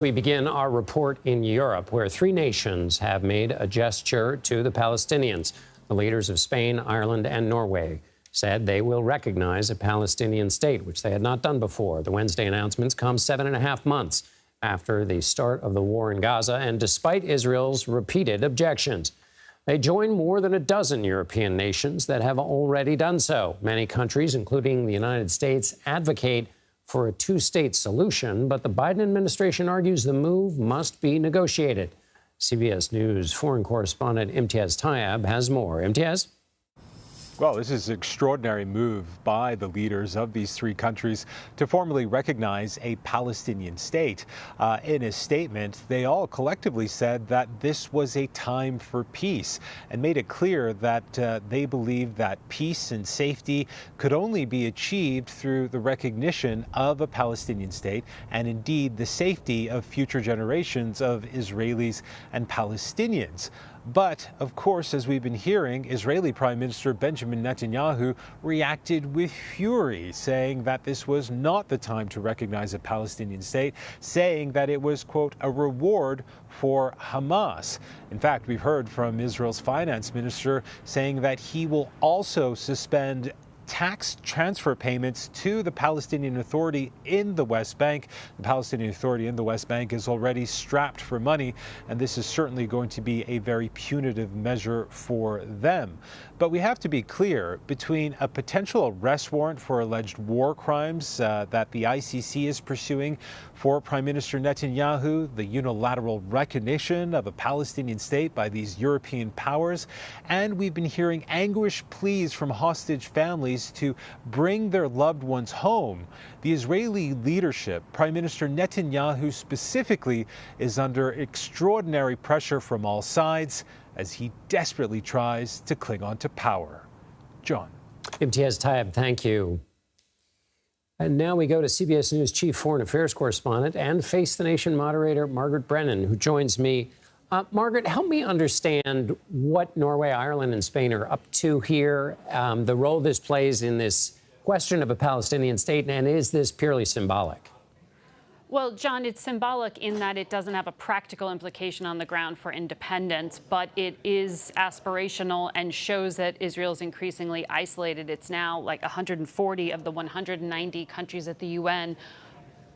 We begin our report in Europe, where three nations have made a gesture to the Palestinians. The leaders of Spain, Ireland, and Norway said they will recognize a Palestinian state, which they had not done before. The Wednesday announcements come 7.5 months after the start of the war in Gaza, and despite Israel's repeated objections. They join more than a dozen European nations that have already done so. Many countries, including the United States, advocate for a two-state solution, but the Biden administration argues the move must be negotiated. CBS News foreign correspondent Imtiaz Tyab has more. Imtiaz? Well, this is an extraordinary move by the leaders of these three countries to formally recognize a Palestinian state. In a statement, they all collectively said that this was a time for peace and made it clear that they believe that peace and safety could only be achieved through the recognition of a Palestinian state and indeed the safety of future generations of Israelis and Palestinians. But, of course, as we've been hearing, Israeli Prime Minister Benjamin Netanyahu reacted with fury, saying that this was not the time to recognize a Palestinian state, saying that it was, quote, a reward for Hamas. In fact, we've heard from Israel's finance minister saying that he will also suspend tax transfer payments to the Palestinian Authority in the West Bank. The Palestinian Authority in the West Bank is already strapped for money, and this is certainly going to be a very punitive measure for them. But we have to be clear, between a potential arrest warrant for alleged war crimes that the ICC is pursuing for Prime Minister Netanyahu, the unilateral recognition of a Palestinian state by these European powers, and we've been hearing anguished pleas from hostage families to bring their loved ones home. The Israeli leadership, Prime Minister Netanyahu specifically, is under extraordinary pressure from all sides as he desperately tries to cling on to power. John. Imtiaz Tyab, thank you. And now we go to CBS News chief foreign affairs correspondent and Face the Nation moderator Margaret Brennan, who joins me. Margaret, help me understand what Norway, Ireland, and Spain are up to here, the role this plays in this question of a Palestinian state, and is this purely symbolic? Well, John, it's symbolic in that it doesn't have a practical implication on the ground for independence, but it is aspirational and shows that Israel is increasingly isolated. It's now like 140 of the 190 countries at the UN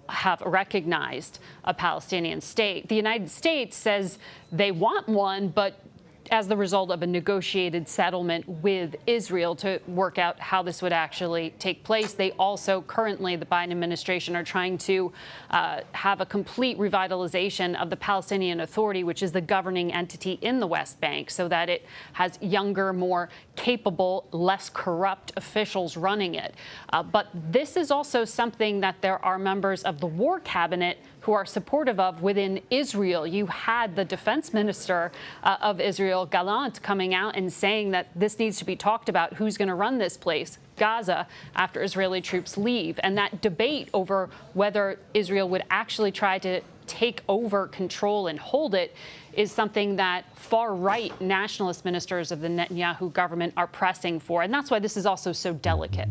have recognized a Palestinian state. The United States says they want one, but as the result of a negotiated settlement with Israel to work out how this would actually take place. They also currently, the Biden administration, are trying to have a complete revitalization of the Palestinian Authority, which is the governing entity in the West Bank, so that it has younger, more capable, less corrupt officials running it. But this is also something that there are members of the war cabinet who are supportive of within Israel. You had the defense minister of Israel, Gallant, coming out and saying that this needs to be talked about, who's going to run this place, Gaza, after Israeli troops leave. And that debate over whether Israel would actually try to take over control and hold it is something that far-right nationalist ministers of the Netanyahu government are pressing for. And that's why this is also so delicate.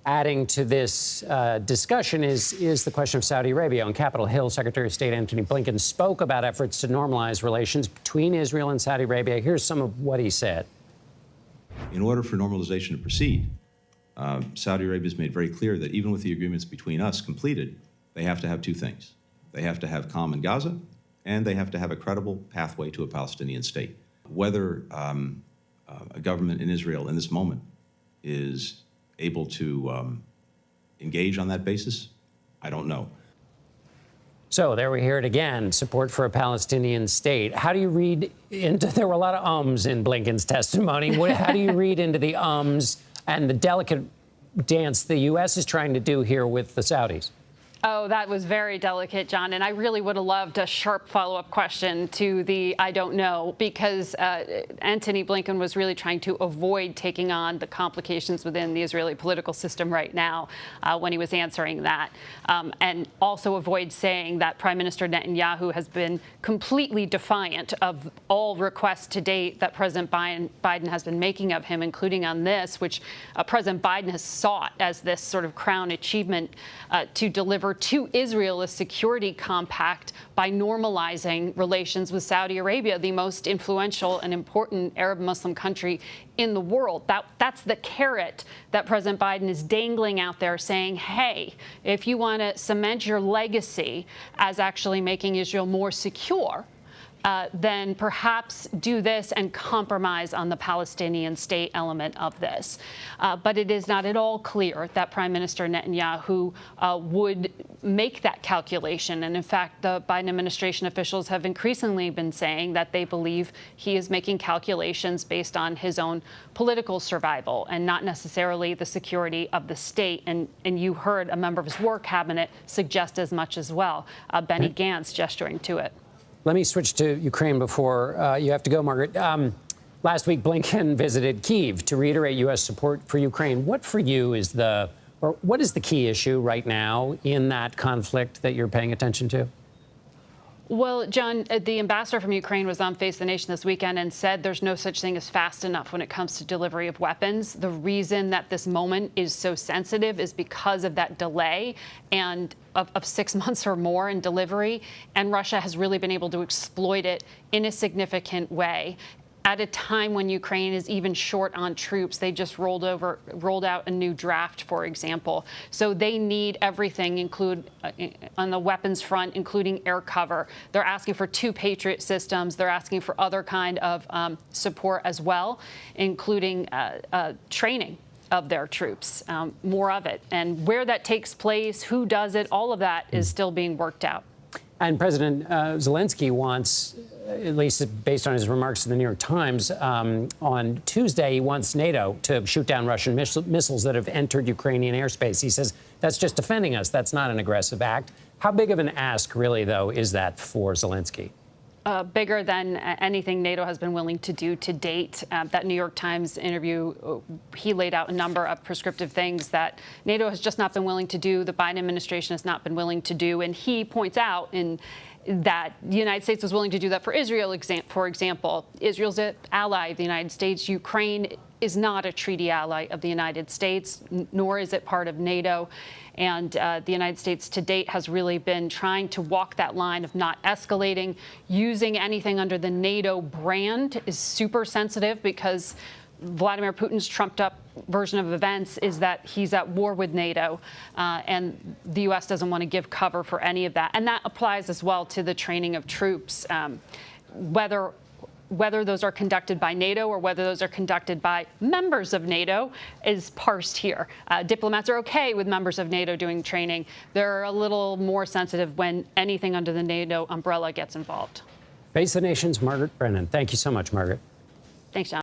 Adding to this discussion is the question of Saudi Arabia. On Capitol Hill, Secretary of State Antony Blinken spoke about efforts to normalize relations between Israel and Saudi Arabia. Here's some of what he said. In order for normalization to proceed, Saudi Arabia has made very clear that even with the agreements between us completed, they have to have two things. They have to have calm in Gaza, and they have to have a credible pathway to a Palestinian state. Whether a government in Israel in this moment is able to engage on that basis, I don't know. So there we hear it again, support for a Palestinian state. How do you read into, there were a lot of ums in Blinken's testimony. How do you read into the ums and the delicate dance the U.S. is trying to do here with the Saudis? Oh, that was very delicate, John. And I really would have loved a sharp follow-up question to the I don't know, because Antony Blinken was really trying to avoid taking on the complications within the Israeli political system right now when he was answering that, and also avoid saying that Prime Minister Netanyahu has been completely defiant of all requests to date that President Biden has been making of him, including on this, which President Biden has sought as this sort of crown achievement to deliver to Israel a security compact by normalizing relations with Saudi Arabia, the most influential and important Arab Muslim country in the world. That's the carrot that President Biden is dangling out there, saying, hey, if you want to cement your legacy as actually making Israel more secure, then perhaps do this and compromise on the Palestinian state element of this. But it is not at all clear that Prime Minister Netanyahu would make that calculation. And in fact, the Biden administration officials have increasingly been saying that they believe he is making calculations based on his own political survival and not necessarily the security of the state. And you heard a member of his war cabinet suggest as much as well, Benny Gantz gesturing to it. Let me switch to Ukraine before you have to go, Margaret. Last week, Blinken visited Kyiv to reiterate U.S. support for Ukraine. What for you is what is the key issue right now in that conflict that you're paying attention to? Well, John, the ambassador from Ukraine was on Face the Nation this weekend and said there's no such thing as fast enough when it comes to delivery of weapons. The reason that this moment is so sensitive is because of that delay and of 6 months or more in delivery. And Russia has really been able to exploit it in a significant way. At a time when Ukraine is even short on troops, they just rolled out a new draft, for example. So they need everything, on the weapons front, including air cover. They're asking for 2 Patriot systems. They're asking for other kind of support as well, including training of their troops, more of it. And where that takes place, who does it, all of that is still being worked out. And President Zelensky wants, at least based on his remarks in the New York Times, on Tuesday, he wants NATO to shoot down Russian missiles that have entered Ukrainian airspace. He says that's just defending us. That's not an aggressive act. How big of an ask, really, though, is that for Zelensky? Bigger than anything NATO has been willing to do to date. That New York Times interview, he laid out a number of prescriptive things that NATO has just not been willing to do, the Biden administration has not been willing to do. And he points out that the United States was willing to do that for Israel, for example. Israel's an ally of the United States. Ukraine is not a treaty ally of the United States, nor is it part of NATO. And the United States to date has really been trying to walk that line of not escalating. Using anything under the NATO brand is super sensitive because Vladimir Putin's trumped up version of events is that he's at war with NATO, and the U.S. doesn't want to give cover for any of that. And that applies as well to the training of troops, whether those are conducted by NATO or whether those are conducted by members of NATO is parsed here. Diplomats are okay with members of NATO doing training. They're a little more sensitive when anything under the NATO umbrella gets involved. Face the Nation's Margaret Brennan. Thank you so much, Margaret. Thanks, John.